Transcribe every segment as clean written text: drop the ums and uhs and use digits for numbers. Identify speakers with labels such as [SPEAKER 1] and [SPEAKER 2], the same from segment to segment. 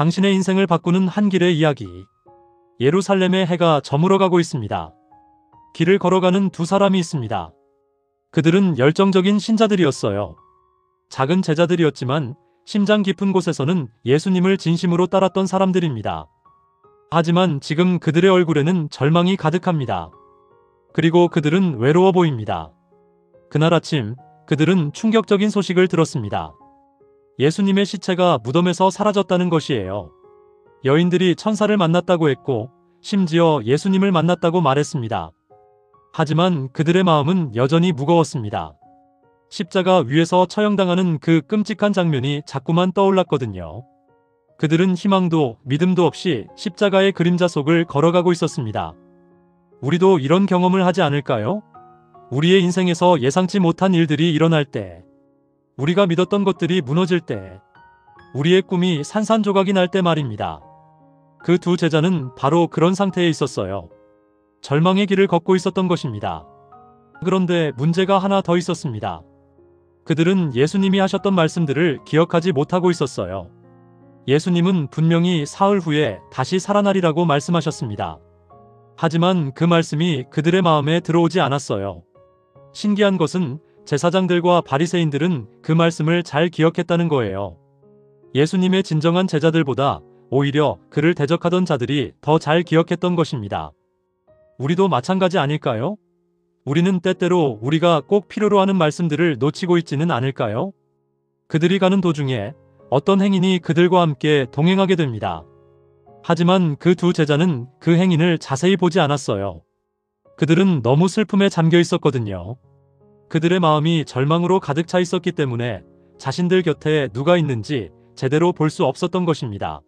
[SPEAKER 1] 당신의 인생을 바꾸는 한 길의 이야기. 예루살렘의 해가 저물어가고 있습니다. 길을 걸어가는 두 사람이 있습니다. 그들은 열정적인 신자들이었어요. 작은 제자들이었지만 심장 깊은 곳에서는 예수님을 진심으로 따랐던 사람들입니다. 하지만 지금 그들의 얼굴에는 절망이 가득합니다. 그리고 그들은 외로워 보입니다. 그날 아침 그들은 충격적인 소식을 들었습니다. 예수님의 시체가 무덤에서 사라졌다는 것이에요. 여인들이 천사를 만났다고 했고 심지어 예수님을 만났다고 말했습니다. 하지만 그들의 마음은 여전히 무거웠습니다. 십자가 위에서 처형당하는 그 끔찍한 장면이 자꾸만 떠올랐거든요. 그들은 희망도 믿음도 없이 십자가의 그림자 속을 걸어가고 있었습니다. 우리도 이런 경험을 하지 않을까요? 우리의 인생에서 예상치 못한 일들이 일어날 때, 우리가 믿었던 것들이 무너질 때, 우리의 꿈이 산산조각이 날 때 말입니다. 그 두 제자는 바로 그런 상태에 있었어요. 절망의 길을 걷고 있었던 것입니다. 그런데 문제가 하나 더 있었습니다. 그들은 예수님이 하셨던 말씀들을 기억하지 못하고 있었어요. 예수님은 분명히 사흘 후에 다시 살아나리라고 말씀하셨습니다. 하지만 그 말씀이 그들의 마음에 들어오지 않았어요. 신기한 것은 제사장들과 바리새인들은 그 말씀을 잘 기억했다는 거예요. 예수님의 진정한 제자들보다 오히려 그를 대적하던 자들이 더 잘 기억했던 것입니다. 우리도 마찬가지 아닐까요? 우리는 때때로 우리가 꼭 필요로 하는 말씀들을 놓치고 있지는 않을까요? 그들이 가는 도중에 어떤 행인이 그들과 함께 동행하게 됩니다. 하지만 그 두 제자는 그 행인을 자세히 보지 않았어요. 그들은 너무 슬픔에 잠겨 있었거든요. 그들의 마음이 절망으로 가득 차 있었기 때문에 자신들 곁에 누가 있는지 제대로 볼 수 없었던 것입니다.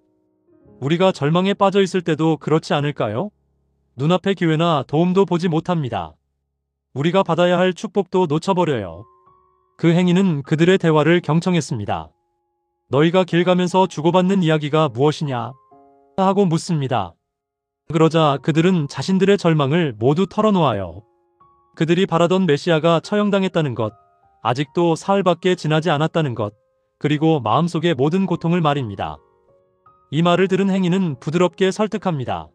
[SPEAKER 1] 우리가 절망에 빠져 있을 때도 그렇지 않을까요? 눈앞의 기회나 도움도 보지 못합니다. 우리가 받아야 할 축복도 놓쳐버려요. 그 행인은 그들의 대화를 경청했습니다. 너희가 길 가면서 주고받는 이야기가 무엇이냐? 하고 묻습니다. 그러자 그들은 자신들의 절망을 모두 털어놓아요. 그들이 바라던 메시아가 처형당했다는 것, 아직도 사흘밖에 지나지 않았다는 것, 그리고 마음속의 모든 고통을 말입니다. 이 말을 들은 행인은 부드럽게 설득합니다.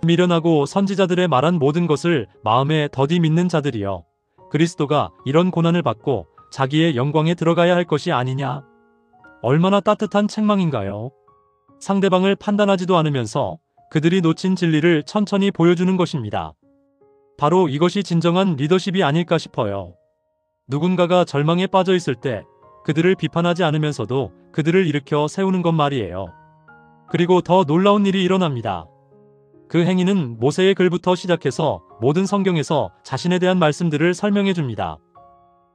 [SPEAKER 1] 미련하고 선지자들의 말한 모든 것을 마음에 더디 믿는 자들이여. 그리스도가 이런 고난을 받고 자기의 영광에 들어가야 할 것이 아니냐? 얼마나 따뜻한 책망인가요? 상대방을 판단하지도 않으면서 그들이 놓친 진리를 천천히 보여주는 것입니다. 바로 이것이 진정한 리더십이 아닐까 싶어요. 누군가가 절망에 빠져 있을 때 그들을 비판하지 않으면서도 그들을 일으켜 세우는 것 말이에요. 그리고 더 놀라운 일이 일어납니다. 그 행위는 모세의 글부터 시작해서 모든 성경에서 자신에 대한 말씀들을 설명해 줍니다.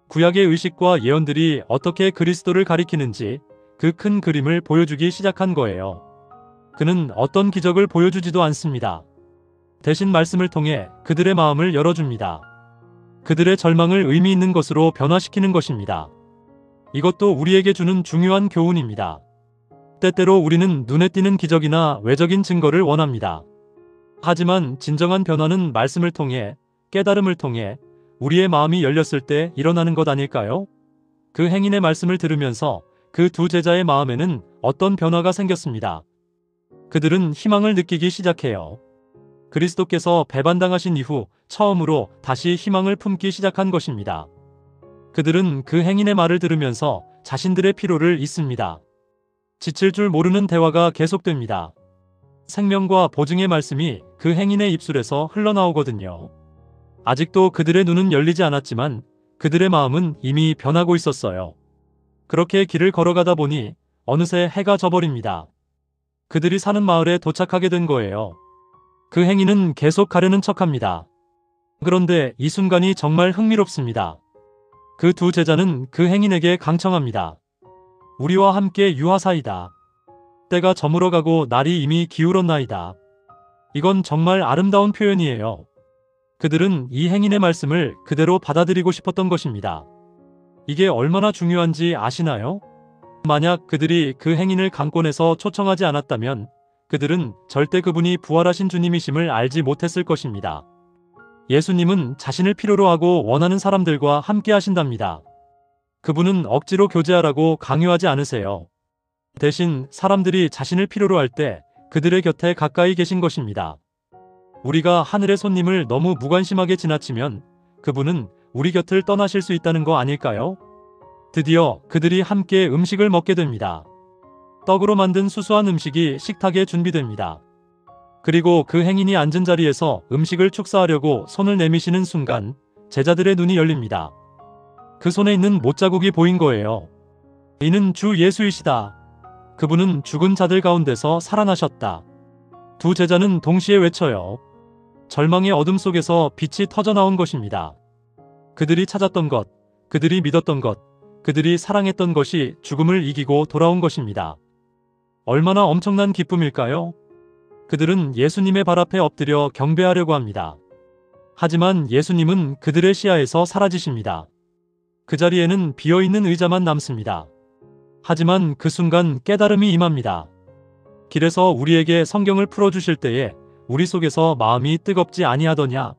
[SPEAKER 1] 구약의 의식과 예언들이 어떻게 그리스도를 가리키는지 그 큰 그림을 보여주기 시작한 거예요. 그는 어떤 기적을 보여주지도 않습니다. 대신 말씀을 통해 그들의 마음을 열어줍니다. 그들의 절망을 의미 있는 것으로 변화시키는 것입니다. 이것도 우리에게 주는 중요한 교훈입니다. 때때로 우리는 눈에 띄는 기적이나 외적인 증거를 원합니다. 하지만 진정한 변화는 말씀을 통해, 깨달음을 통해 우리의 마음이 열렸을 때 일어나는 것 아닐까요? 그 행인의 말씀을 들으면서 그 두 제자의 마음에는 어떤 변화가 생겼습니다. 그들은 희망을 느끼기 시작해요. 그리스도께서 배반당하신 이후 처음으로 다시 희망을 품기 시작한 것입니다. 그들은 그 행인의 말을 들으면서 자신들의 피로를 잊습니다. 지칠 줄 모르는 대화가 계속됩니다. 생명과 보증의 말씀이 그 행인의 입술에서 흘러나오거든요. 아직도 그들의 눈은 열리지 않았지만 그들의 마음은 이미 변하고 있었어요. 그렇게 길을 걸어가다 보니 어느새 해가 져버립니다. 그들이 사는 마을에 도착하게 된 거예요. 그 행인은 계속 가려는 척합니다. 그런데 이 순간이 정말 흥미롭습니다. 그 두 제자는 그 행인에게 강청합니다. 우리와 함께 유하사이다. 때가 저물어가고 날이 이미 기울었나이다. 이건 정말 아름다운 표현이에요. 그들은 이 행인의 말씀을 그대로 받아들이고 싶었던 것입니다. 이게 얼마나 중요한지 아시나요? 만약 그들이 그 행인을 강권에서 초청하지 않았다면 그들은 절대 그분이 부활하신 주님이심을 알지 못했을 것입니다. 예수님은 자신을 필요로 하고 원하는 사람들과 함께 하신답니다. 그분은 억지로 교제하라고 강요하지 않으세요. 대신 사람들이 자신을 필요로 할 때 그들의 곁에 가까이 계신 것입니다. 우리가 하늘의 손님을 너무 무관심하게 지나치면 그분은 우리 곁을 떠나실 수 있다는 거 아닐까요? 드디어 그들이 함께 음식을 먹게 됩니다. 떡으로 만든 수수한 음식이 식탁에 준비됩니다. 그리고 그 행인이 앉은 자리에서 음식을 축사하려고 손을 내미시는 순간 제자들의 눈이 열립니다. 그 손에 있는 못자국이 보인 거예요. 이는 주 예수이시다. 그분은 죽은 자들 가운데서 살아나셨다. 두 제자는 동시에 외쳐요. 절망의 어둠 속에서 빛이 터져나온 것입니다. 그들이 찾았던 것, 그들이 믿었던 것, 그들이 사랑했던 것이 죽음을 이기고 돌아온 것입니다. 얼마나 엄청난 기쁨일까요? 그들은 예수님의 발 앞에 엎드려 경배하려고 합니다. 하지만 예수님은 그들의 시야에서 사라지십니다. 그 자리에는 비어있는 의자만 남습니다. 하지만 그 순간 깨달음이 임합니다. 길에서 우리에게 성경을 풀어주실 때에 우리 속에서 마음이 뜨겁지 아니하더냐?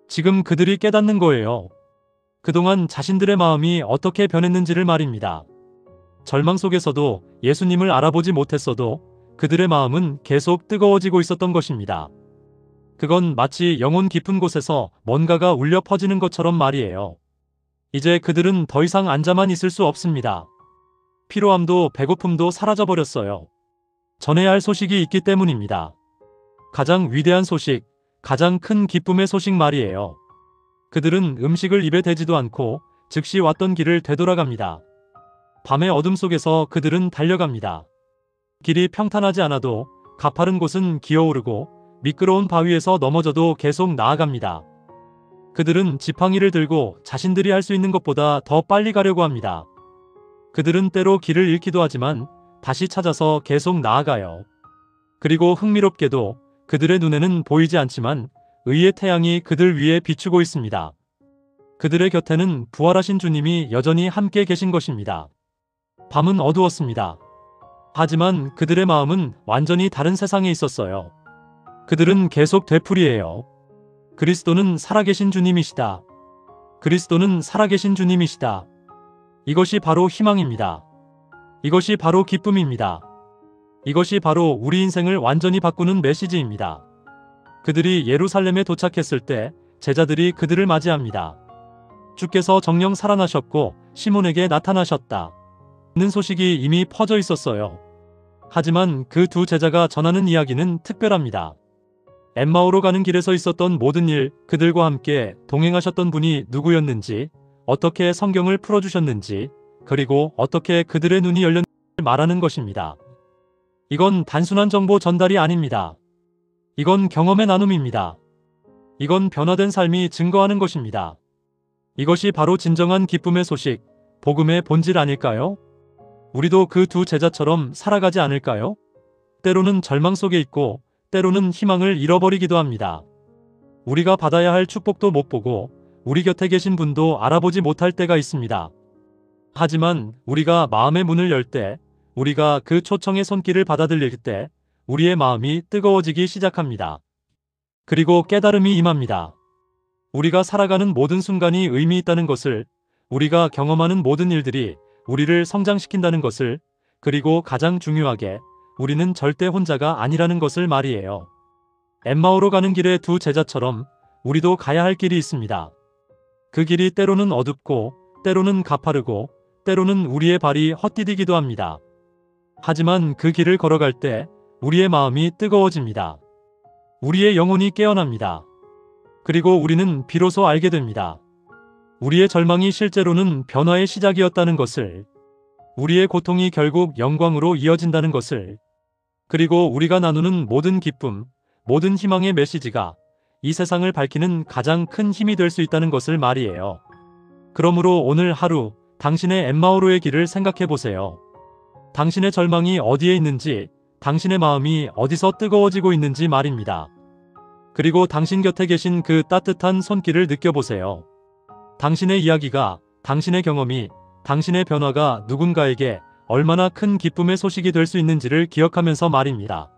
[SPEAKER 1] 지금 그들이 깨닫는 거예요. 그동안 자신들의 마음이 어떻게 변했는지를 말입니다. 절망 속에서도 예수님을 알아보지 못했어도 그들의 마음은 계속 뜨거워지고 있었던 것입니다. 그건 마치 영혼 깊은 곳에서 뭔가가 울려 퍼지는 것처럼 말이에요. 이제 그들은 더 이상 앉아만 있을 수 없습니다. 피로함도 배고픔도 사라져버렸어요. 전해야 할 소식이 있기 때문입니다. 가장 위대한 소식, 가장 큰 기쁨의 소식 말이에요. 그들은 음식을 입에 대지도 않고 즉시 왔던 길을 되돌아갑니다. 밤의 어둠 속에서 그들은 달려갑니다. 길이 평탄하지 않아도 가파른 곳은 기어오르고 미끄러운 바위에서 넘어져도 계속 나아갑니다. 그들은 지팡이를 들고 자신들이 할 수 있는 것보다 더 빨리 가려고 합니다. 그들은 때로 길을 잃기도 하지만 다시 찾아서 계속 나아가요. 그리고 흥미롭게도 그들의 눈에는 보이지 않지만 의의 태양이 그들 위에 비추고 있습니다. 그들의 곁에는 부활하신 주님이 여전히 함께 계신 것입니다. 밤은 어두웠습니다. 하지만 그들의 마음은 완전히 다른 세상에 있었어요. 그들은 계속 되풀이해요. 그리스도는 살아계신 주님이시다. 그리스도는 살아계신 주님이시다. 이것이 바로 희망입니다. 이것이 바로 기쁨입니다. 이것이 바로 우리 인생을 완전히 바꾸는 메시지입니다. 그들이 예루살렘에 도착했을 때 제자들이 그들을 맞이합니다. 주께서 정령 살아나셨고 시몬에게 나타나셨다. 는 소식이 이미 퍼져 있었어요. 하지만 그 두 제자가 전하는 이야기는 특별합니다. 엠마오로 가는 길에서 있었던 모든 일, 그들과 함께 동행하셨던 분이 누구였는지, 어떻게 성경을 풀어주셨는지, 그리고 어떻게 그들의 눈이 열렸는지 말하는 것입니다. 이건 단순한 정보 전달이 아닙니다. 이건 경험의 나눔입니다. 이건 변화된 삶이 증거하는 것입니다. 이것이 바로 진정한 기쁨의 소식, 복음의 본질 아닐까요? 우리도 그 두 제자처럼 살아가지 않을까요? 때로는 절망 속에 있고 때로는 희망을 잃어버리기도 합니다. 우리가 받아야 할 축복도 못 보고 우리 곁에 계신 분도 알아보지 못할 때가 있습니다. 하지만 우리가 마음의 문을 열 때, 우리가 그 초청의 손길을 받아들일 때 우리의 마음이 뜨거워지기 시작합니다. 그리고 깨달음이 임합니다. 우리가 살아가는 모든 순간이 의미 있다는 것을, 우리가 경험하는 모든 일들이 우리를 성장시킨다는 것을, 그리고 가장 중요하게 우리는 절대 혼자가 아니라는 것을 말이에요. 엠마오로 가는 길의 두 제자처럼 우리도 가야 할 길이 있습니다. 그 길이 때로는 어둡고 때로는 가파르고 때로는 우리의 발이 헛디디기도 합니다. 하지만 그 길을 걸어갈 때 우리의 마음이 뜨거워집니다. 우리의 영혼이 깨어납니다. 그리고 우리는 비로소 알게 됩니다. 우리의 절망이 실제로는 변화의 시작이었다는 것을, 우리의 고통이 결국 영광으로 이어진다는 것을, 그리고 우리가 나누는 모든 기쁨, 모든 희망의 메시지가 이 세상을 밝히는 가장 큰 힘이 될 수 있다는 것을 말이에요. 그러므로 오늘 하루 당신의 엠마오로의 길을 생각해 보세요. 당신의 절망이 어디에 있는지, 당신의 마음이 어디서 뜨거워지고 있는지 말입니다. 그리고 당신 곁에 계신 그 따뜻한 손길을 느껴보세요. 당신의 이야기가, 당신의 경험이, 당신의 변화가 누군가에게 얼마나 큰 기쁨의 소식이 될 수 있는지를 기억하면서 말입니다.